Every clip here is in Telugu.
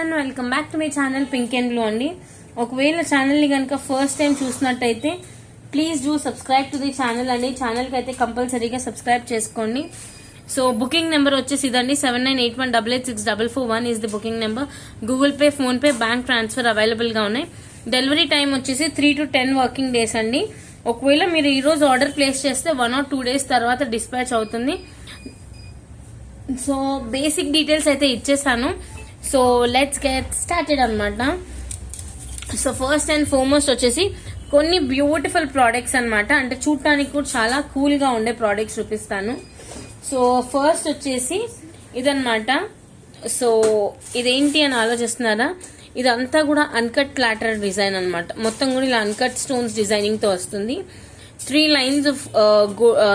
Everyone, welcome back to my channel pink and blue అండి. ఒకవేళ ఛానల్ ని కనుక ఫస్ట్ టైం చూసినట్టయితే please do subscribe to the channel అండి. ఛానల్ కి అయితే కంపల్సరీగా సబ్స్క్రైబ్ చేసుకోండి. సో బుకింగ్ నెంబర్ వచ్చేసి ఇదండి 7981886441 is the booking number. Google pay, phone pay, bank transfer available గా ఉన్నాయి. డెలివరీ టైం వచ్చేసి 3 to 10 వర్కింగ్ డేస్ అండి. ఒకవేళ మీరు ఈ రోజు ఆర్డర్ ప్లేస్ చేస్తే 1 or 2 days తర్వాత డిస్పాచ్ అవుతుంది. సో బేసిక్ డీటెయిల్స్ అయితే ఇచ్చేసాను. సో లెట్స్ గెట్ స్టార్టెడ్ అనమాట. సో ఫస్ట్ అండ్ ఫార్మోస్ట్ వచ్చేసి కొన్ని బ్యూటిఫుల్ ప్రోడక్ట్స్ అనమాట. అంటే చూడటానికి కూడా చాలా కూల్ గా ఉండే ప్రోడక్ట్స్ చూపిస్తాను. సో ఫస్ట్ వచ్చేసి ఇదన్నమాట. సో ఇదేంటి అని ఆలోచిస్తున్నారా? ఇదంతా కూడా అన్కట్ ప్లాటర్ డిజైన్ అనమాట. మొత్తం కూడా ఇలా అన్కట్ స్టోన్స్ డిజైనింగ్ తో వస్తుంది. 3 lines ఆఫ్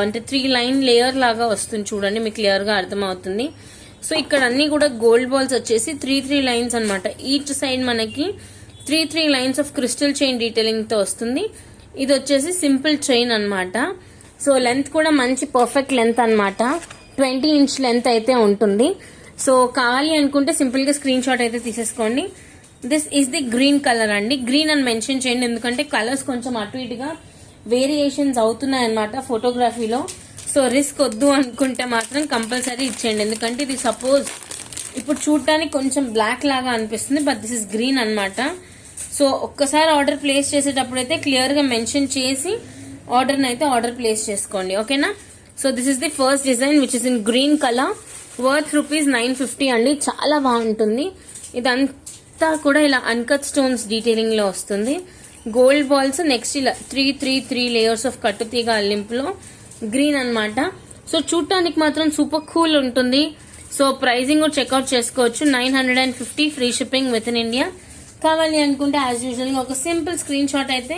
అంటే 3 line లేయర్ లాగా వస్తుంది. చూడండి, మీకు క్లియర్ గా అర్థమవుతుంది. సో ఇక్కడ అన్ని కూడా గోల్డ్ బాల్స్ వచ్చేసి 3 lines అనమాట. ఈచ్ సైడ్ మనకి 3 lines of crystal chain detailing తో వస్తుంది. ఇది వచ్చేసి సింపుల్ చైన్ అనమాట. సో లెంత్ కూడా మంచి పర్ఫెక్ట్ లెంత్ అనమాట. 20 inch లెంత్ అయితే ఉంటుంది. సో కావాలి అనుకుంటే సింపుల్ గా స్క్రీన్ షాట్ అయితే తీసేసుకోండి. This is the green colour అండి. గ్రీన్ అని మెన్షన్ చేయండి, ఎందుకంటే కలర్స్ కొంచెం అటు ఇటుగా వేరియేషన్స్ అవుతున్నాయి అనమాట ఫోటోగ్రఫీలో. సో రిస్క్ వద్దు అనుకుంటే మాత్రం కంపల్సరీ ఇచ్చేయండి, ఎందుకంటే ఇది సపోజ్ ఇప్పుడు చూడటానికి కొంచెం బ్లాక్ లాగా అనిపిస్తుంది, బట్ దిస్ ఇస్ గ్రీన్ అనమాట. సో ఒక్కసారి ఆర్డర్ ప్లేస్ చేసేటప్పుడు అయితే క్లియర్ గా మెన్షన్ చేసి ఆర్డర్ ప్లేస్ చేసుకోండి, ఓకేనా. So this is the first design which is in green colour. Worth ₹950 అండి. చాలా బాగుంటుంది. ఇదంతా కూడా ఇలా అన్కట్ స్టోన్స్ డీటెయిలింగ్ లో వస్తుంది. గోల్డ్ బాల్స్ నెక్స్ట్ ఇలా 3 లేయర్స్ ఆఫ్ కట్టుతీగ అల్లింపులో గ్రీన్ అనమాట. సో చూడటానికి మాత్రం సూపర్ కూల్ ఉంటుంది. సో ప్రైజింగ్ కూడా చెక్అవుట్ చేసుకోవచ్చు. 950 free shipping within India. కావాలి అనుకుంటే యాజ్ యూజువల్ గా ఒక సింపుల్ స్క్రీన్ షాట్ అయితే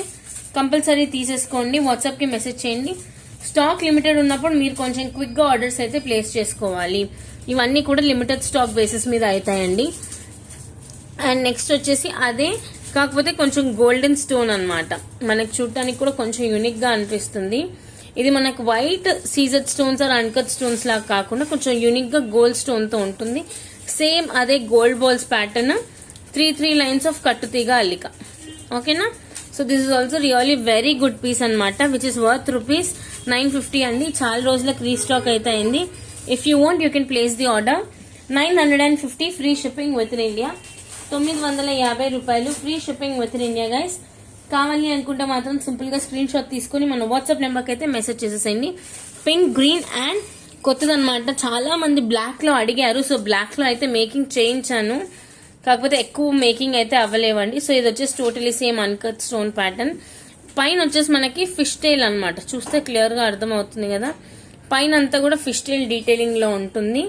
కంపల్సరీ తీసేసుకోండి. వాట్సాప్ కి మెసేజ్ చేయండి. స్టాక్ లిమిటెడ్ ఉన్నప్పుడు మీరు కొంచెం క్విక్ గా ఆర్డర్స్ అయితే ప్లేస్ చేసుకోవాలి. ఇవన్నీ కూడా లిమిటెడ్ స్టాక్ బేసిస్ మీద అవుతాయండి. అండ్ నెక్స్ట్ వచ్చేసి అదే కాకపోతే కొంచెం గోల్డెన్ స్టోన్ అనమాట. మనకు చూడటానికి కూడా కొంచెం యూనిక్ గా అనిపిస్తుంది. ఇది మనకు white CZ stones or uncut stones లాగా కాకుండా కొంచెం యూనిక్ గా గోల్డ్ స్టోన్ తో ఉంటుంది. సేమ్ అదే gold balls pattern, 3 lines of కట్టుతీగ అల్లిక, ఓకేనా. So this is also really very good piece అనమాట, విచ్ ఇస్ వర్త్ ₹950 అండి. చాలా రోజులకు రీస్టాక్ అయితే అయింది. If you want you can place the order. 950 free shipping within India. ₹950 free shipping within India guys. కావాలి అనుకుంటే మాత్రం సింపుల్ గా స్క్రీన్ షాట్ తీసుకుని మన వాట్సాప్ నెంబర్ కి అయితే మెసేజ్ చేసేసేయండి. పింక్, గ్రీన్ అండ్ కొత్తదనమాట. చాలా మంది బ్లాక్ లో అడిగారు. సో బ్లాక్ లో అయితే మేకింగ్ చేయించాను, కాకపోతే ఎక్కువ మేకింగ్ అయితే అవ్వలేవండి. సో ఇది వచ్చేసి totally same uncut stone pattern. పైన వచ్చేసి మనకి ఫిష్ టైల్ అనమాట. చూస్తే క్లియర్ గా అర్థం అవుతుంది కదా. పైన అంతా కూడా ఫిష్ టైల్ డీటెయిలింగ్ లో ఉంటుంది.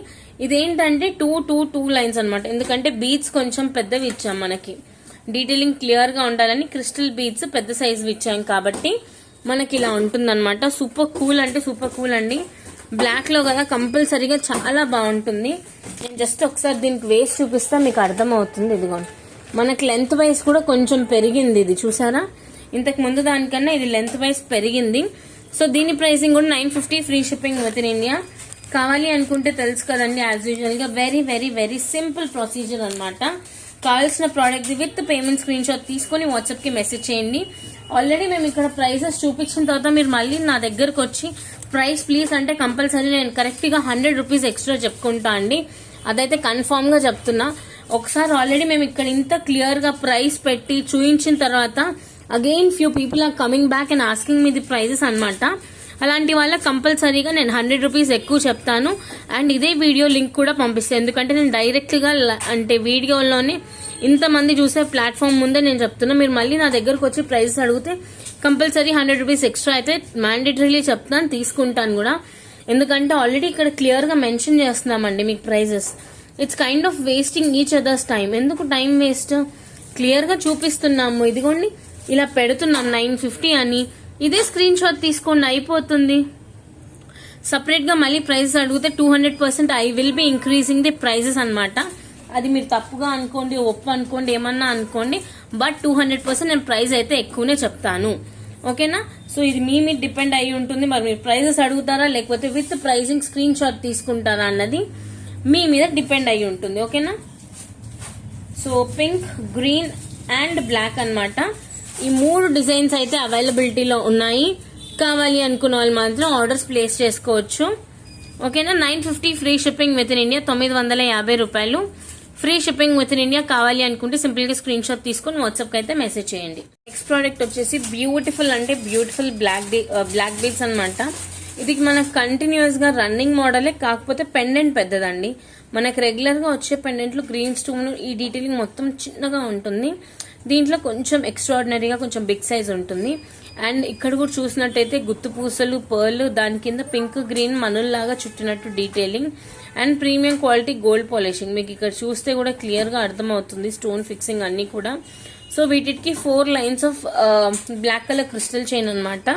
ఇదేంటంటే 2 lines అనమాట, ఎందుకంటే బీడ్స్ కొంచెం పెద్దవి ఇచ్చాం. మనకి డీటెయిలింగ్ క్లియర్ గా ఉండాలని క్రిస్టల్ బీడ్స్ పెద్ద సైజ్ ఇచ్చాం కాబట్టి మనకి ఇలా ఉంటుంది అనమాట. సూపర్ కూల్ అంటే సూపర్ కూల్ అండి. బ్లాక్ లో కదా కంపల్సరీగా చాలా బాగుంటుంది. నేను జస్ట్ ఒకసారి దీనికి వేస్ట్ చూపిస్తా, మీకు అర్థం అవుతుంది. ఇదిగోండి, మనకి లెంత్ వైజ్ కూడా కొంచెం పెరిగింది. ఇది చూసారా, ఇంతకు ముందు దానికన్నా ఇది లెంత్ వైజ్ పెరిగింది. సో దీని ప్రైసింగ్ కూడా 950 free shipping within India. కావాలి అనుకుంటే తెలుసు కదండి, యాజ్ యూజువల్ గా very very very simple procedure అనమాట. కావాల్సిన product with payment screen shot తీసుకుని వాట్సాప్ కి మెసేజ్ చేయండి. ఆల్రెడీ మేము ఇక్కడ ప్రైసెస్ చూపించిన తర్వాత మీరు మళ్ళీ నా దగ్గరకు వచ్చి ప్రైస్ ప్లీజ్ అంటే కంపల్సరీ నేను కరెక్ట్ గా ₹100 ఎక్స్ట్రా చెప్పుకుంటా అండి. అదైతే కన్ఫర్మ్ గా చెప్తున్నా. ఒకసారి ఆల్రెడీ మేము ఇక్కడ ఇంత క్లియర్ గా ప్రైస్ పెట్టి చూపించిన తర్వాత again few people are coming back and asking me the prices అనమాట. అలాంటి వాళ్ళకి కంపల్సరీగా నేను ₹100 ఎక్కువ చెప్తాను. అండ్ ఇదే వీడియో లింక్ కూడా పంపిస్తాను, ఎందుకంటే నేను డైరెక్ట్ గా అంటే వీడియోలోనే ఇంతమంది చూసే ప్లాట్ఫామ్ ముందే నేను చెప్తున్నా. మీరు మళ్ళీ నా దగ్గరకు వచ్చి ప్రైజెస్ అడిగితే కంపల్సరీ ₹100 ఎక్స్ట్రా అయితే మ్యాండేటరీలీ చెప్తాను, తీసుకుంటాను కూడా. ఎందుకంటే ఆల్రెడీ ఇక్కడ క్లియర్ గా మెన్షన్ చేస్తున్నామండి మీకు prices. It's kind of wasting each others time. ఎందుకు టైం వేస్ట్, క్లియర్ గా చూపిస్తున్నాము. ఇదిగోండి ఇలా పెడుతున్నాం 950 అని. ఇదే స్క్రీన్ షాట్ తీసుకోండి, అయిపోతుంది. సపరేట్ గా మళ్ళీ ప్రైజెస్ అడిగితే 200% I will be increasing the prices అనమాట. అది మీరు తప్పుగా అనుకోండి, ఒప్పు అనుకోండి, ఏమన్నా అనుకోండి, బట్ 200% నేను ప్రైస్ అయితే ఎక్కువనే చెప్తాను, ఓకేనా. సో ఇది మీ మీద డిపెండ్ అయి ఉంటుంది. మరి మీరు ప్రైజెస్ అడుగుతారా లేకపోతే విత్ ప్రైజింగ్ స్క్రీన్ షాట్ తీసుకుంటారా అన్నది మీ మీద డిపెండ్ అయి ఉంటుంది, ఓకేనా. So pink, green and black అన్నమాట. ఈ 3 డిజైన్స్ అయితే అవైలబిలిటీలో ఉన్నాయి. కావాలి అనుకున్న వాళ్ళు మాత్రం ఆర్డర్స్ ప్లేస్ చేసుకోవచ్చు. ఓకేనా. 950 free shipping within India, 950 రూపాయలు free shipping within India. కావాలి అనుకుంటే సింపుల్ గా స్క్రీన్ షాట్ తీసుకుని వాట్సాప్ కి అయితే మెసేజ్ చేయండి. నెక్స్ట్ ప్రోడక్ట్ వచ్చేసి బ్యూటిఫుల్ అంటే బ్యూటిఫుల్ బ్లాక్ బీడ్స్ అన్నమాట. ఇది మనకు కంటిన్యూస్ గా రన్నింగ్ మోడలే, కాకపోతే పెండెంట్ పెద్దదండి. మనకు రెగ్యులర్ గా వచ్చే పెండెంట్లు గ్రీన్ స్టోన్ ఈ డీటెయిలింగ్ మొత్తం చిన్నగా ఉంటుంది. దీంట్లో కొంచెం ఎక్స్ట్రాడినరీగా కొంచెం బిగ్ సైజ్ ఉంటుంది. అండ్ ఇక్కడ కూడా చూసినట్టయితే గుత్తు పూసలు, పర్ల్, దాని కింద పింక్ గ్రీన్ మనుల్లాగా చుట్టినట్టు detailing and premium quality gold polishing. మీకు ఇక్కడ చూస్తే కూడా క్లియర్ గా అర్థమవుతుంది స్టోన్ ఫిక్సింగ్ అన్ని కూడా. సో వీటికి 4 lines of black colour crystal chain అనమాట.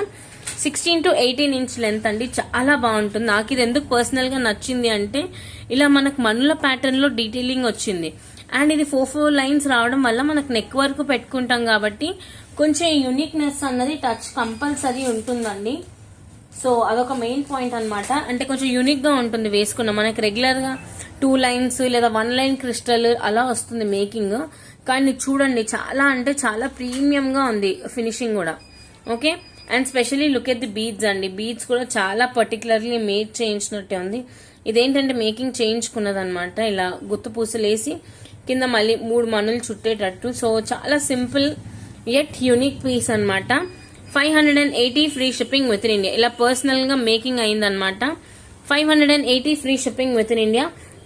16 to 18 ఇంచ్ లెంత్ అండి. చాలా బాగుంటుంది. నాకు ఇది ఎందుకు పర్సనల్ గా నచ్చింది అంటే ఇలా మనకు మనుల ప్యాటర్న్ లో డీటెయిలింగ్ వచ్చింది. అండ్ ఇది 4 లైన్స్ రావడం వల్ల మనకు నెక్ వరకు పెట్టుకుంటాం కాబట్టి కొంచెం యూనిక్నెస్ అన్నది టచ్ కంపల్సరీ ఉంటుందండి. సో అదొక మెయిన్ పాయింట్ అనమాట. అంటే కొంచెం యూనిక్ గా ఉంటుంది వేసుకున్న. మనకి రెగ్యులర్ గా 2 లైన్స్ లేదా 1 లైన్ క్రిస్టల్ అలా వస్తుంది మేకింగ్. కానీ చూడండి చాలా అంటే చాలా ప్రీమియం గా ఉంది ఫినిషింగ్ కూడా. Okay. And specially look at the beads అండి. బీడ్స్ కూడా చాలా పర్టికులర్లీ మేడ్ చేయించినట్టే ఉంది. ఇదేంటంటే మేకింగ్ చేయించుకున్నది అనమాట. ఇలా గుత్తు పూసలు వేసి కింద మళ్ళీ 3 మనులు చుట్టేటట్టు. సో చాలా సింపుల్ యట్ యూనిక్ పీస్ అనమాట. 580 free shipping within India. ఇలా పర్సనల్ గా మేకింగ్ అయిందనమాట. 580 free shipping within India.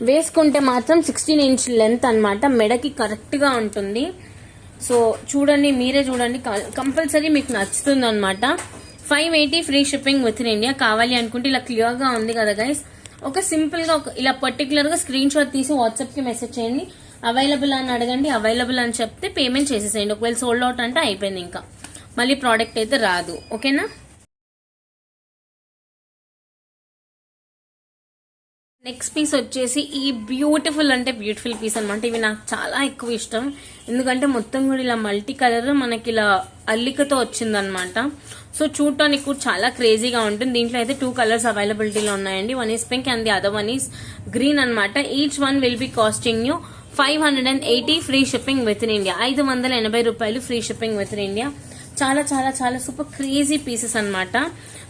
వేసుకుంటే మాత్రం 16 ఇంచ్ లెంత్ అనమాట. మెడకి కరెక్ట్ గా ఉంటుంది. సో చూడండి, మీరే చూడండి, కంపల్సరీ మీకు నచ్చుతుంది అనమాట. 580 free shipping within India. కావాలి అనుకుంటే ఇలా క్లియర్ గా ఉంది కదా గైస్. ఒక సింపుల్ గా ఇలా పర్టికులర్ గా స్క్రీన్ షాట్ తీసి వాట్సాప్ కి మెసేజ్ చేయండి. అవైలబుల్ అని అడగండి. అవైలబుల్ అని చెప్తే పేమెంట్ చేసేసేయండి. ఒకవేళ సోల్డ్ అవుట్ అంటే అయిపోయింది, ఇంకా మళ్ళీ ప్రోడక్ట్ అయితే రాదు. ఓకేనా. నెక్స్ట్ పీస్ వచ్చేసి ఈ బ్యూటిఫుల్ అంటే బ్యూటిఫుల్ పీస్ అనమాట. ఇవి నాకు చాలా ఎక్కువ ఇష్టం. ఎందుకంటే మొత్తం కూడా ఇలా మల్టీ కలర్ మనకి ఇలా అల్లికతో వచ్చిందనమాట. సో చూడటానికి కూడా చాలా క్రేజీగా ఉంటుంది. దీంట్లో అయితే 2 కలర్స్ అవైలబిలిటీలో ఉన్నాయండి. One is pink and the other one is green అనమాట. Each one will be costing you 580 free shipping within India. 580 రూపాయలు free shipping within India. చాలా చాలా చాలా సూపర్ క్రేజీ పీసెస్ అనమాట.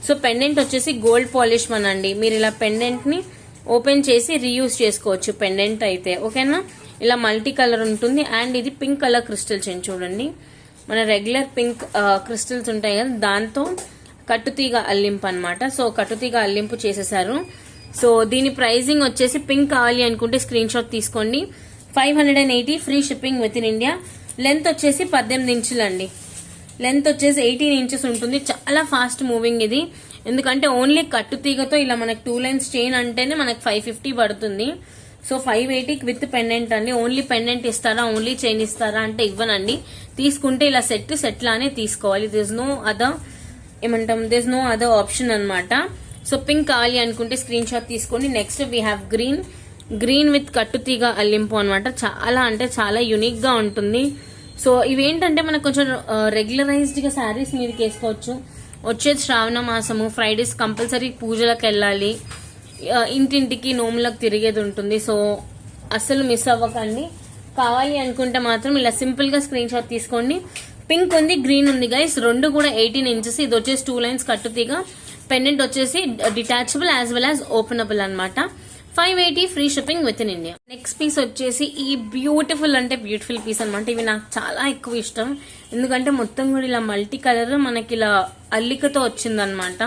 సో పెండెంట్ వచ్చేసి గోల్డ్ పాలిష్ వన్ అండి. మీరు ఇలా పెండెంట్ ని ఓపెన్ చేసి రీయూజ్ చేసుకోవచ్చు పెండెంట్ అయితే. ఓకేనా. ఇలా మల్టీ కలర్ ఉంటుంది. అండ్ ఇది పింక్ కలర్ క్రిస్టల్ చైన్ చూడండి. మన రెగ్యులర్ పింక్ క్రిస్టల్స్ ఉంటాయి కదా, దాంతో కట్టుతీగ అల్లింపు అనమాట. సో కట్టుతీగ అల్లింపు చేసేసారు. సో దీని ప్రైజింగ్ వచ్చేసి పింక్ కావాలి అనుకుంటే స్క్రీన్ షాట్ తీసుకోండి. 580 free shipping within India. Length వచ్చేసి 18 ఇంచులు అండి. లెంత్ వచ్చేసి 18 ఇంచెస్ ఉంటుంది. చాలా ఫాస్ట్ మూవింగ్ ఇది. ఎందుకంటే ఓన్లీ కట్టుతీగతో ఇలా మనకు 2 లైన్స్ చైన్ అంటేనే మనకు 550 పడుతుంది. సో 580 విత్ పెండెంట్ అండి. ఓన్లీ పెండెంట్ ఇస్తారా, ఓన్లీ చైన్ ఇస్తారా అంటే ఇవ్వనండి. తీసుకుంటే ఇలా సెట్ లానే తీసుకోవాలి. దిస్ నో అదర్ ఆప్షన్ అనమాట. సో పింక్ కావాలి అనుకుంటే స్క్రీన్ షాట్ తీసుకోండి. Next we have green with కట్టుతీగ అల్లింపు అనమాట. చాలా అంటే చాలా యూనిక్ గా ఉంటుంది. సో ఇవేంటంటే మనకు కొంచెం రెగ్యులరైజ్డ్ గా శారీస్ మీదకి వేసుకోవచ్చు. వచ్చేది శ్రావణ మాసము, ఫ్రైడేస్ కంపల్సరీ పూజలకు వెళ్ళాలి, ఇంటింటికి నోములకు తిరిగేది ఉంటుంది. సో అస్సలు మిస్ అవ్వకండి. కావాలి అనుకుంటే మాత్రం ఇలా సింపుల్ గా స్క్రీన్ షాట్ తీసుకోండి. పింక్ ఉంది, గ్రీన్ ఉంది గైస్. రెండు కూడా 18 ఇంచెస్. ఇది వచ్చేసి 2 లైన్స్ కట్టుతీగ. పెండెంట్ వచ్చేసి detachable as well as openable అనమాట. 580 free shipping within India. Next piece వచ్చేసి ఈ బ్యూటిఫుల్ అంటే బ్యూటిఫుల్ పీస్ అనమాట. ఇవి నాకు చాలా ఎక్కువ ఇష్టం. ఎందుకంటే మొత్తం కూడా ఇలా మల్టీ కలర్ మనకి ఇలా అల్లికతో వచ్చిందనమాట.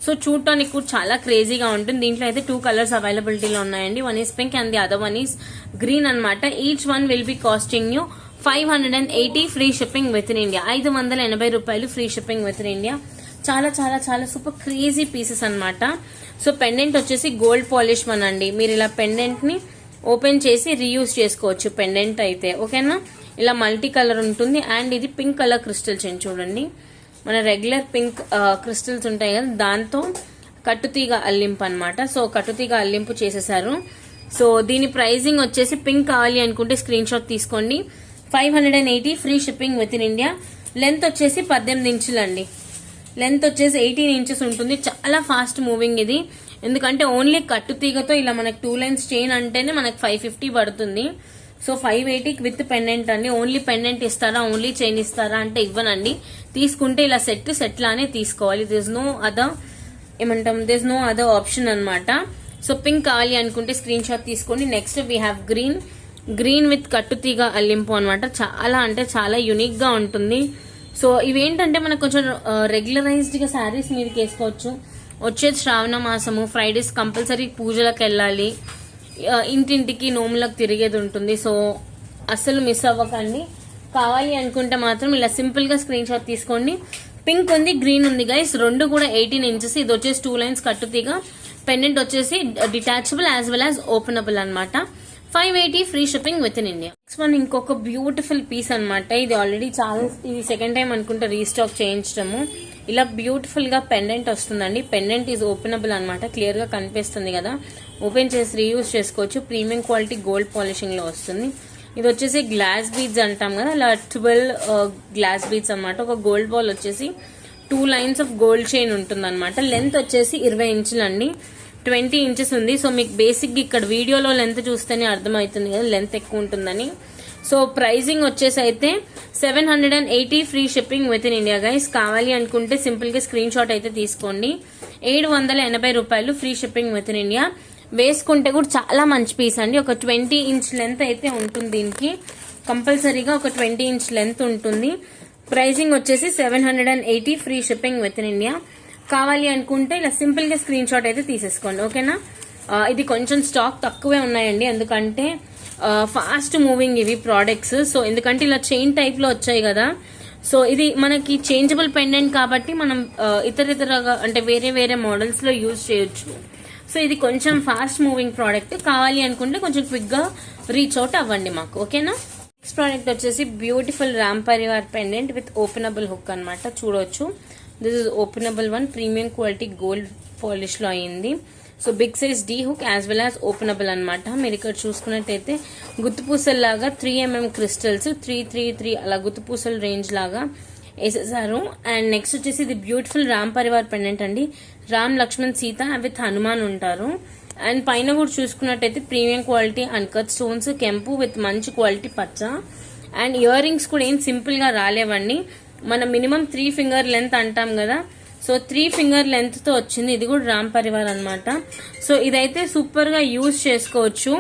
సో చూడటానికి కూడా చాలా క్రేజీగా ఉంటుంది. దీంట్లో అయితే 2 కలర్స్ అవైలబిలిటీలో ఉన్నాయండి. One is pink and the other one is green అనమాట. Each one will be costing you 580 free shipping within India. 580 రూపాయలు free shipping within India. చాలా చాలా చాలా సూపర్ క్రేజీ పీసెస్ అనమాట. సో పెండెంట్ వచ్చేసి గోల్డ్ పాలిష్ వన్ అండి. మీరు ఇలా పెండెంట్ ని ఓపెన్ చేసి రీయూజ్ చేసుకోవచ్చు పెండెంట్ అయితే. ఓకేనా. ఇలా మల్టీ కలర్ ఉంటుంది. అండ్ ఇది పింక్ కలర్ క్రిస్టల్ చైన్ చూడండి. మన రెగ్యులర్ పింక్ క్రిస్టల్స్ ఉంటాయి కదా, దాంతో కట్టుతీగ అల్లింపు అనమాట. సో కట్టుతీగ అల్లింపు చేసేసారు. సో దీని ప్రైజింగ్ వచ్చేసి పింక్ కావాలి అనుకుంటే స్క్రీన్ షాట్ తీసుకోండి. 580 free shipping within India. Length వచ్చేసి 18 ఇంచులు అండి. లెంత్ వచ్చేసి 18 ఇంచెస్ ఉంటుంది. చాలా ఫాస్ట్ మూవింగ్ ఇది. ఎందుకంటే ఓన్లీ కట్టుతీగతో ఇలా మనకు 2 లైన్స్ చైన్ అంటేనే మనకు 550 పడుతుంది. సో 580కి విత్ పెండెంట్ అండి. ఓన్లీ పెండెంట్ ఇస్తారా, ఓన్లీ చైన్ ఇస్తారా అంటే ఇవ్వనండి. తీసుకుంటే ఇలా సెట్ లానే తీసుకోవాలి. దిస్ నో అదర్ ఆప్షన్ అన్నమాట. సో పింక్ కావాలి అనుకుంటే స్క్రీన్ షాట్ తీసుకోండి. Next we have green with కట్టుతీగ అల్లింపు అనమాట. చాలా అంటే చాలా యునిక్ గా ఉంటుంది. సో ఇవేంటంటే మనకు కొంచెం రెగ్యులరైజ్డ్ గా శారీస్ మీదకి వేసుకోవచ్చు. వచ్చేది శ్రావణ మాసము, ఫ్రైడేస్ కంపల్సరీ పూజలకు వెళ్ళాలి, ఇంటింటికి నోములకు తిరిగేది ఉంటుంది. సో అస్సలు మిస్ అవ్వకండి. కావాలి అనుకుంటే మాత్రం ఇలా సింపుల్ గా స్క్రీన్ షాట్ తీసుకోండి. పింక్ ఉంది, గ్రీన్ ఉంది గైస్, రెండు కూడా 18 ఇంచెస్. ఇది వచ్చేసి 2 లైన్స్ కట్టుతీగ, పెండెంట్ వచ్చేసి detachable as well as openable అనమాట. 580 free shipping within India. Next one ఇంకొక బ్యూటిఫుల్ పీస్ అనమాట. ఇది ఆల్రెడీ ఇది సెకండ్ టైం అనుకుంటే రీస్టాక్ చేయించడము. ఇలా బ్యూటిఫుల్ గా పెండెంట్ వస్తుందండి. పెండెంట్ ఈజ్ ఓపెనబుల్ అనమాట. క్లియర్ గా కనిపిస్తుంది కదా, ఓపెన్ చేసి రీయూజ్ చేసుకోవచ్చు. ప్రీమియం క్వాలిటీ గోల్డ్ పాలిషింగ్ లో వస్తుంది. ఇది వచ్చేసి గ్లాస్ బీడ్స్ అంటాం కదా, అలా 12 గ్లాస్ బీడ్స్ అనమాట. ఒక గోల్డ్ బాల్ వచ్చేసి 2 లైన్స్ ఆఫ్ గోల్డ్ చైన్ ఉంటుంది అనమాట. లెంత్ వచ్చేసి 20 ఇంచులు అండి, 20 ఇంచెస్ ఉంది. సో మీకు బేసిక్ ఇక్కడ వీడియోలో లెంత్ చూస్తేనే అర్థమవుతుంది కదా లెంత్ ఎక్కువ ఉంటుందని. సో ప్రైజింగ్ వచ్చేసి అయితే 780 free shipping within India guys. కావాలి అనుకుంటే సింపుల్ గా స్క్రీన్ షాట్ అయితే తీసుకోండి. 780 రూపాయలు free shipping within India. వేసుకుంటే కూడా చాలా మంచి పీస్ అండి. ఒక 20 ఇంచ్ లెంత్ అయితే ఉంటుంది దీనికి, కంపల్సరీగా ఒక 20 ఇంచ్ లెంత్ ఉంటుంది. ప్రైజింగ్ వచ్చేసి 780 free shipping within India. కావాలి అనుకుంటే ఇలా సింపుల్ గా స్క్రీన్ షాట్ అయితే తీసేసుకోండి, ఓకేనా. ఇది కొంచెం స్టాక్ తక్కువే ఉన్నాయండి, ఎందుకంటే ఫాస్ట్ మూవింగ్ ఇవి ప్రోడక్ట్స్. సో ఎందుకంటే ఇలా చైన్ టైప్ లో వచ్చాయి కదా, సో ఇది మనకి చేంజబుల్ పెండెంట్ కాబట్టి మనం ఇతరగా అంటే వేరే వేరే మోడల్స్ లో యూజ్ చేయొచ్చు. సో ఇది కొంచెం ఫాస్ట్ మూవింగ్ ప్రోడక్ట్. కావాలి అనుకుంటే కొంచెం క్విక్ గా రీచ్ అవుట్ అవ్వండి మాకు, ఓకేనా. నెక్స్ట్ ప్రోడక్ట్ వచ్చేసి beautiful Ram Parivar pendant with openable hook అనమాట. చూడొచ్చు, this is openable one, premium quality gold polish లో అయింది. So big size D hook as well as openable అనమాట. మీరు ఇక్కడ చూసుకున్నట్టయితే గుత్తుపూసల్లాగా 3mm క్రిస్టల్స్ 333 అలా గుత్తుపూసల రేంజ్ లాగా వేసేసారు. అండ్ నెక్స్ట్ వచ్చేసి ఇది బ్యూటిఫుల్ రామ్ పరివార్ పెండెంట్ అండి. రామ్, లక్ష్మణ్, సీత విత్ హనుమాన్ ఉంటారు. అండ్ పైన కూడా చూసుకున్నట్టయితే ప్రీమియం క్వాలిటీ అన్కట్ స్టోన్స్, కెంపు విత్ మంచి క్వాలిటీ పచ్చ. అండ్ ఇయర్ రింగ్స్ కూడా ఏం సింపుల్ గా రాలేవండి. మనం మినిమం 3 ఫింగర్ లెంత్ అంటాం కదా, సో 3 ఫింగర్ లెంత్ తో వచ్చింది. ఇది కూడా రామ్ పరివార్ అనమాట. సో ఇదైతే సూపర్ గా యూజ్ చేసుకోవచ్చు.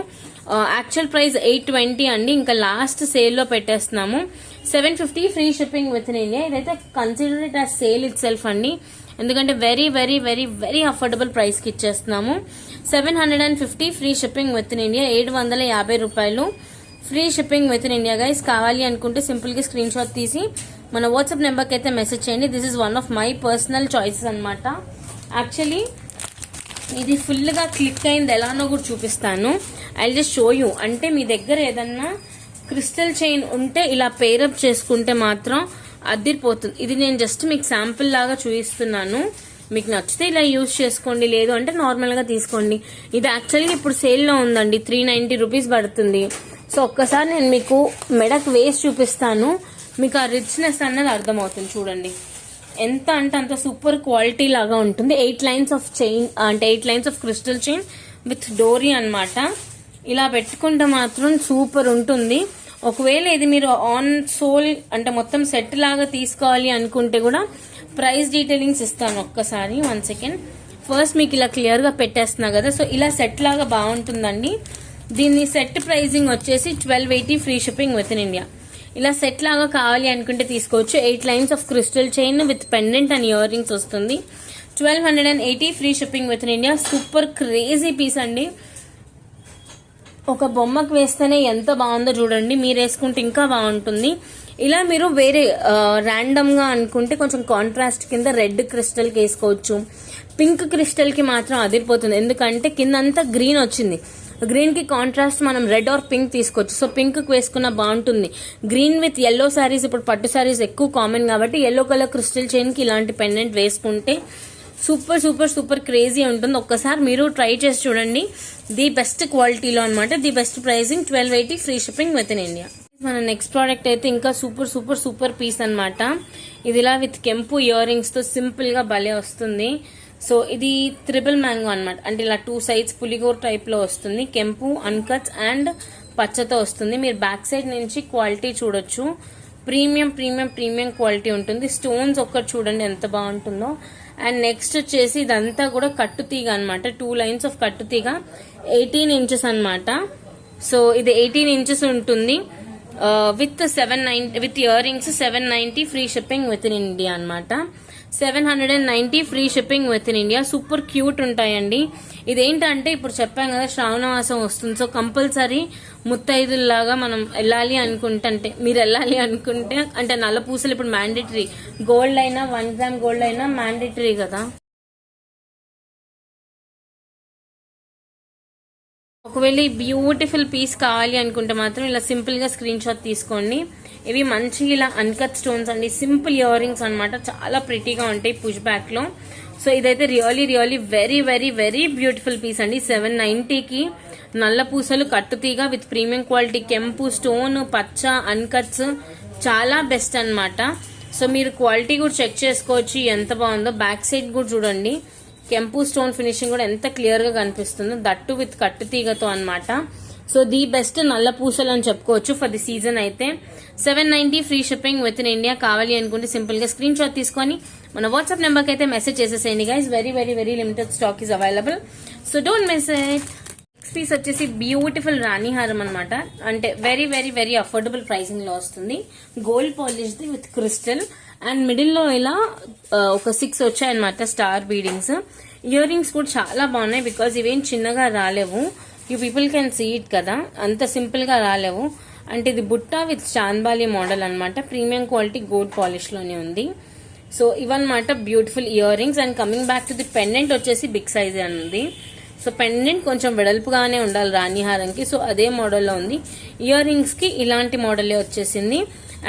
యాక్చువల్ ప్రైస్ 820 అండి, ఇంకా లాస్ట్ సేల్ లో పెట్టేస్తున్నాము. 750 free shipping within India. ఇదైతే consider it as sale itself అండి, ఎందుకంటే very very very very affordable price కి ఇచ్చేస్తున్నాము. 750 free shipping within India. 750 రూపాయలు free shipping within India guys. కావాలి అనుకుంటే సింపుల్ గా స్క్రీన్ షాట్ తీసి మన వాట్సాప్ నెంబర్కి అయితే మెసేజ్ చేయండి. This is one of my personal choices అనమాట. యాక్చువల్లీ ఇది ఫుల్ గా క్లిక్ అయింది ఎలానో కూడా చూపిస్తాను. I just show you. అంటే మీ దగ్గర ఏదన్నా క్రిస్టల్ చైన్ ఉంటే ఇలా పేరప్ చేసుకుంటే మాత్రం అదిరిపోతుంది. ఇది నేను జస్ట్ మీకు శాంపుల్ లాగా చూపిస్తున్నాను. మీకు నచ్చితే ఇలా యూజ్ చేసుకోండి, లేదు అంటే నార్మల్ గా తీసుకోండి. ఇది యాక్చువల్లీ ఇప్పుడు సేల్ లో ఉందండి, 390 రూపీస్ పడుతుంది. సో ఒక్కసారి నేను మీకు మెడకు వేసి చూపిస్తాను, మీకు ఆ రిచ్నెస్ అన్నది అర్థమవుతుంది. చూడండి ఎంత అంటే అంత సూపర్ క్వాలిటీ లాగా ఉంటుంది. 8 లైన్స్ ఆఫ్ చైన్ అంటే 8 lines of crystal chain with డోరీ అన్నమాట. ఇలా పెట్టుకుంటే మాత్రం సూపర్ ఉంటుంది. ఒకవేళ ఇది మీరు ఆన్ సోల్ అంటే మొత్తం సెట్ లాగా తీసుకోవాలి అనుకుంటే కూడా ప్రైస్ డీటెయిలింగ్స్ ఇస్తాను. ఒక్కసారి 1 సెకండ్. ఫస్ట్ మీకు ఇలా క్లియర్ గా పెట్టేస్తున్నా కదా, సో ఇలా సెట్ లాగా బాగుంటుందండి. దీని సెట్ ప్రైజింగ్ వచ్చేసి 1280 free shipping within India. ఇలా సెట్ లాగా కావాలి అనుకుంటే తీసుకోవచ్చు. 8 lines of crystal chain with pendant and earrings వస్తుంది. 1280 free shipping within India. Super crazy piece అండి. ఒక బొమ్మకు వేస్తేనే ఎంత బాగుందో చూడండి, మీరు వేసుకుంటే ఇంకా బాగుంటుంది. ఇలా మీరు వేరే ర్యాండమ్ గా అనుకుంటే కొంచెం కాంట్రాస్ట్ కింద రెడ్ క్రిస్టల్ కి వేసుకోవచ్చు. పింక్ క్రిస్టల్ కి మాత్రం అదిరిపోతుంది, ఎందుకంటే కింద అంతా గ్రీన్ వచ్చింది. గ్రీన్ కి కాంట్రాస్ట్ మనం రెడ్ ఆర్ పింక్ తీసుకోవచ్చు. సో పింక్ కి వేసుకున్న బాగుంటుంది. గ్రీన్ విత్ ఎల్లో సారీస్, ఇప్పుడు పట్టు సారీస్ ఎక్కువ కామన్ కాబట్టి ఎల్లో కలర్ క్రిస్టల్ చైన్ కి ఇలాంటి పెండెంట్ వేసుకుంటే సూపర్ సూపర్ సూపర్ క్రేజీ ఉంటుంది. ఒక్కసారి మీరు ట్రై చేసి చూడండి. ది బెస్ట్ క్వాలిటీలో అనమాట, the best pricing 1280 free shipping within India. మన నెక్స్ట్ ప్రోడక్ట్ అయితే ఇంకా సూపర్ సూపర్ సూపర్ పీస్ అనమాట. ఇది ఇలా విత్ కెంపు ఇయర్ రింగ్స్ తో సింపుల్ గా భలే వస్తుంది. సో ఇది ట్రిపుల్ మ్యాంగో అనమాట, అంటే ఇలా 2 సైడ్స్ పులిగోర్ టైప్ లో వస్తుంది. కెంపు, అన్కట్స్ అండ్ పచ్చతో వస్తుంది. మీరు బ్యాక్ సైడ్ నుంచి క్వాలిటీ చూడొచ్చు. ప్రీమియం ప్రీమియం ప్రీమియం క్వాలిటీ ఉంటుంది. స్టోన్స్ ఒక్కటి చూడండి ఎంత బాగుంటుందో. అండ్ నెక్స్ట్ వచ్చేసి ఇదంతా కూడా కట్టుతీగ అనమాట. 2 లైన్స్ ఆఫ్ కట్టుతీగ 18 ఇంచెస్ అనమాట. సో ఇది 18 ఇంచెస్ ఉంటుంది. With 790 with ear rings 790 free shipping within India అనమాట. 790 free shipping within India. Super cute ఉంటాయండి. ఇదేంటంటే ఇప్పుడు చెప్పాం కదా శ్రావణ మాసం వస్తుంది. సో కంపల్సరీ ముత్తైదుల్లాగా మనం వెళ్ళాలి అనుకుంటే, అంటే మీరు వెళ్ళాలి అనుకుంటే, అంటే నల్ల పూసలు ఇప్పుడు మ్యాండేటరీ. గోల్డ్ అయినా 1 గ్రామ్ గోల్డ్ అయినా మ్యాండేటరీ కదా. ఒకవేళ ఈ బ్యూటిఫుల్ పీస్ కావాలి అనుకుంటే మాత్రం ఇలా సింపుల్ గా స్క్రీన్ షాట్ తీసుకోండి. ఇవి మంచి ఇలా అన్కట్ స్టోన్స్ అండి. సింపుల్ ఇయర్ రింగ్స్ అనమాట. చాలా ప్రిటీగా ఉంటాయి పుష్ బ్యాక్ లో. సో ఇదైతే really really very very very beautiful piece అండి. 790కి నల్ల పూసలు కట్టుతీగా విత్ ప్రీమియం క్వాలిటీ కెంపు స్టోన్ పచ్చ అన్కట్స్ చాలా బెస్ట్ అనమాట. సో మీరు క్వాలిటీ కూడా చెక్ చేసుకోవచ్చు ఎంత బాగుందో. బ్యాక్ సైడ్ కూడా చూడండి, కెంపు స్టోన్ ఫినిషింగ్ కూడా ఎంత క్లియర్ గా కనిపిస్తుందో, దట్టు విత్ కట్టుతీగతో అనమాట. సో ది బెస్ట్ నల్ల పూసలు అని చెప్పుకోవచ్చు ఫర్ ది సీజన్ అయితే. 790 free shipping within India. కావాలి అనుకుంటే సింపుల్ గా స్క్రీన్ షాట్ తీసుకొని మన వాట్సాప్ నెంబర్ కి అయితే మెసేజ్ చేసేసేయండి guys. Very very very limited stock is available. So don't miss it. Next piece వచ్చేసి బ్యూటిఫుల్ రాణి హారం అనమాట. అంటే very very very affordable pricing లో వస్తుంది. Gold polish the with crystal and middle లో ఇలా ఒక 6 వచ్చాయన్నమాట స్టార్ బీడింగ్స్. ఇయర్ రింగ్స్ కూడా చాలా బాగున్నాయి బికాస్ ఇవేం చిన్నగా రాలేవు. You people can see it కదా, అంత సింపుల్ గా రాలేవు. అంటే ఇది బుట్ట విత్ చాంద్బాలి మోడల్ అనమాట. ప్రీమియం క్వాలిటీ గోల్డ్ పాలిష్ లోనే ఉంది. సో ఇవన్నమాట beautiful earrings. And coming back to the pendant వచ్చేసి బిగ్ సైజ్ ఉంది. సో పెండెంట్ కొంచెం వెడల్పుగానే ఉండాలి రాణి హారంకి. సో అదే మోడల్లో ఉంది. ఇయర్ రింగ్స్ కి ఇలాంటి మోడలే వచ్చేసింది.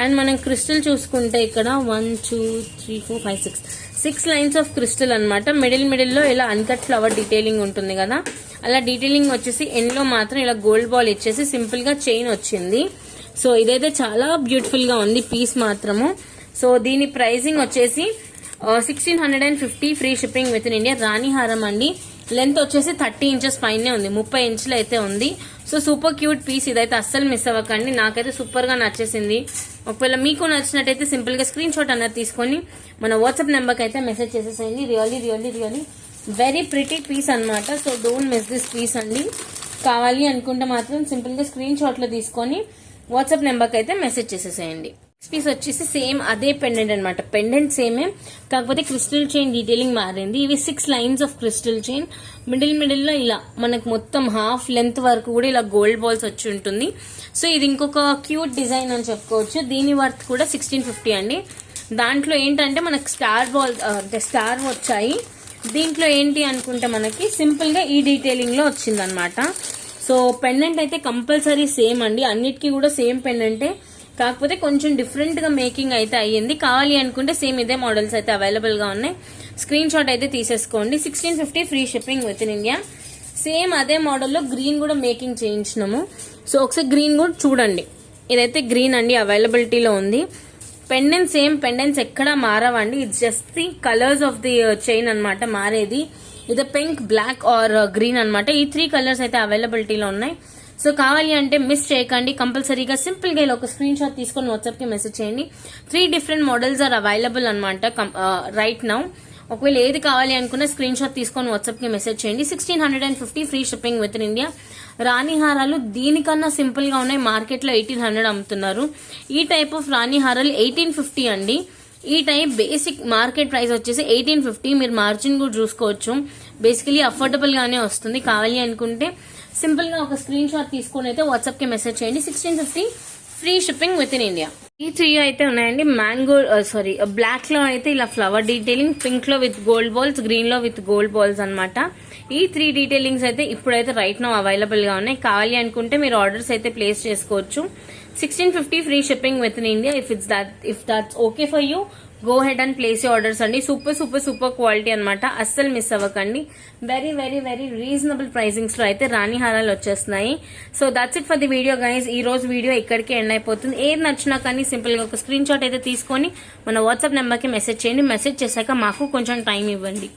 అండ్ మనం క్రిస్టల్ చూసుకుంటే ఇక్కడ 1 2 3 4 5 6 లైన్స్ ఆఫ్ క్రిస్టల్ అనమాట. మిడిల్ లో ఇలా అన్కట్ ఫ్లవర్ డీటెయిలింగ్ ఉంటుంది కదా, అలా డీటెయిలింగ్ వచ్చేసి ఎండ్ లో మాత్రం ఇలా గోల్డ్ బాల్ ఇచ్చేసి సింపుల్ గా చైన్ వచ్చింది. సో ఇదైతే చాలా బ్యూటిఫుల్ గా ఉంది పీస్ మాత్రము. సో దీని ప్రైసింగ్ వచ్చేసి 1650 free shipping within India. రాణి హారం అండి. లెంత్ వచ్చేసి 30 ఇంచెస్ పైనే ఉంది, 30 ఇంచులు అయితే ఉంది. So super cute piece. ఇదైతే అస్సలు మిస్ అవ్వకండి. నాకైతే సూపర్ గా నచ్చేసింది. ఒకవేళ మీకు నచ్చినట్టయితే సింపుల్ గా స్క్రీన్ షాట్ అన్నది తీసుకొని మన వాట్సాప్ నెంబర్ కి అయితే మెసేజ్ చేసేసేయండి. Really really really very pretty piece అనమాట. So don't miss this piece అండి. కావాలి అనుకుంటే మాత్రం సింపుల్ గా స్క్రీన్ షాట్ లో తీసుకొని వాట్సాప్ నెంబర్ కి అయితే మెసేజ్ చేసేసేయండి. నెక్స్ట్ పీస్ వచ్చేసి సేమ్ అదే పెండెంట్ అనమాట. పెండెంట్ సేమే, కాకపోతే క్రిస్టల్ చైన్ డీటెయిలింగ్ మారింది. ఇవి 6 lines of crystal chain. Middle లో ఇలా మనకు మొత్తం హాఫ్ లెంత్ వరకు కూడా ఇలా గోల్డ్ బాల్స్ వచ్చి ఉంటుంది. సో ఇది ఇంకొక క్యూట్ డిజైన్ అని చెప్పుకోవచ్చు. దీని వర్త్ కూడా 1650 అండి. దాంట్లో ఏంటంటే మనకు స్టార్ బాల్ అంటే స్టార్ వచ్చాయి. దీంట్లో ఏంటి అనుకుంటే మనకి సింపుల్ గా ఈ డీటెయిలింగ్ లో వచ్చింది అనమాట. సో పెండెంట్ అయితే కంపల్సరీ సేమ్ అండి. అన్నిటికీ కూడా సేమ్ పెండెంటే, కాకపోతే కొంచెం డిఫరెంట్ గా మేకింగ్ అయితే అయ్యింది. కావాలి అనుకుంటే సేమ్ ఇదే మోడల్స్ అయితే అవైలబుల్ గా ఉన్నాయి. స్క్రీన్ షాట్ అయితే తీసేసుకోండి. 1650 free shipping within India. Same అదే మోడల్లో గ్రీన్ కూడా మేకింగ్ చేయించినాము. సో ఒకసారి గ్రీన్ కూడా చూడండి. ఇదైతే గ్రీన్ అండి, అవైలబిలిటీలో ఉంది. పెండెంట్ సేమ్ పెండెంట్స్ ఎక్కడా మారవండి. It's just the colours of the chain అనమాట మారేది. ఇది పింక్, బ్లాక్ ఆర్ గ్రీన్ అనమాట. ఈ 3 కలర్స్ అయితే అవైలబిలిటీలో ఉన్నాయి. సో కావాలి అంటే మిస్ చేయకండి. కంపల్సరీగా సింపుల్ గా ఇలా ఒక స్క్రీన్ షాట్ తీసుకొని వాట్సాప్ కి మెసేజ్ చేయండి. 3 డిఫరెంట్ మోడల్స్ ఆర్ అవైలబుల్ అనమాట రైట్ నౌ. ఒకవేళ ఏది కావాలి అనుకున్న స్క్రీన్ షాట్ తీసుకొని వాట్సాప్ కి మెసేజ్ చేయండి. 1650 free shipping within India. రాణి హారాలు దీనికన్నా సింపుల్ గా ఉన్నాయి. మార్కెట్ లో 1800 అమ్ముతున్నారు. ఈ టైప్ ఆఫ్ రాణి హారాలు 1850 అండి. ఈ టైప్ బేసిక్ మార్కెట్ ప్రైస్ వచ్చేసి 1850. మీరు మార్జిన్ కూడా చూసుకోవచ్చు. బేసికలీ అఫోర్డబుల్ గానే వస్తుంది. కావాలి అనుకుంటే సింపుల్ గా ఒక స్క్రీన్ షాట్ తీసుకొని అయితే వాట్సాప్ కి మెసేజ్ చేయండి. 1650 free shipping within India. ఈ 3 అయితే ఉన్నాయండి. మ్యాంగో బ్లాక్ లో అయితే ఇలా ఫ్లవర్ డీటెయిలింగ్, పింక్ లో విత్ గోల్డ్ బాల్స్, గ్రీన్ లో విత్ గోల్డ్ బాల్స్ అనమాట. ఈ 3 డీటెయిలింగ్స్ అయితే ఇప్పుడైతే రైట్ నౌ అవైలబుల్ గా ఉన్నాయి. కావాలి అనుకుంటే మీరు ఆర్డర్స్ అయితే ప్లేస్ చేసుకోవచ్చు. 1650 free shipping within India. If that's okay for you, go head and place orders అండి. సూపర్ సూపర్ సూపర్ క్వాలిటీ అనమాట. అస్సలు మిస్ అవ్వకండి. Very very very reasonable pricings లో అయితే రాణి హారాలు వచ్చేస్తున్నాయి. So that's it for the video guys. ఈ రోజు వీడియో ఇక్కడికే ఎండ్ అయిపోతుంది. ఏది నచ్చినా కానీ సింపుల్ గా ఒక స్క్రీన్ షాట్ అయితే తీసుకొని మన వాట్సాప్ నెంబర్ కి మెసేజ్ చేయండి. మెసేజ్ చేశాక మాకు కొంచెం టైం ఇవ్వండి.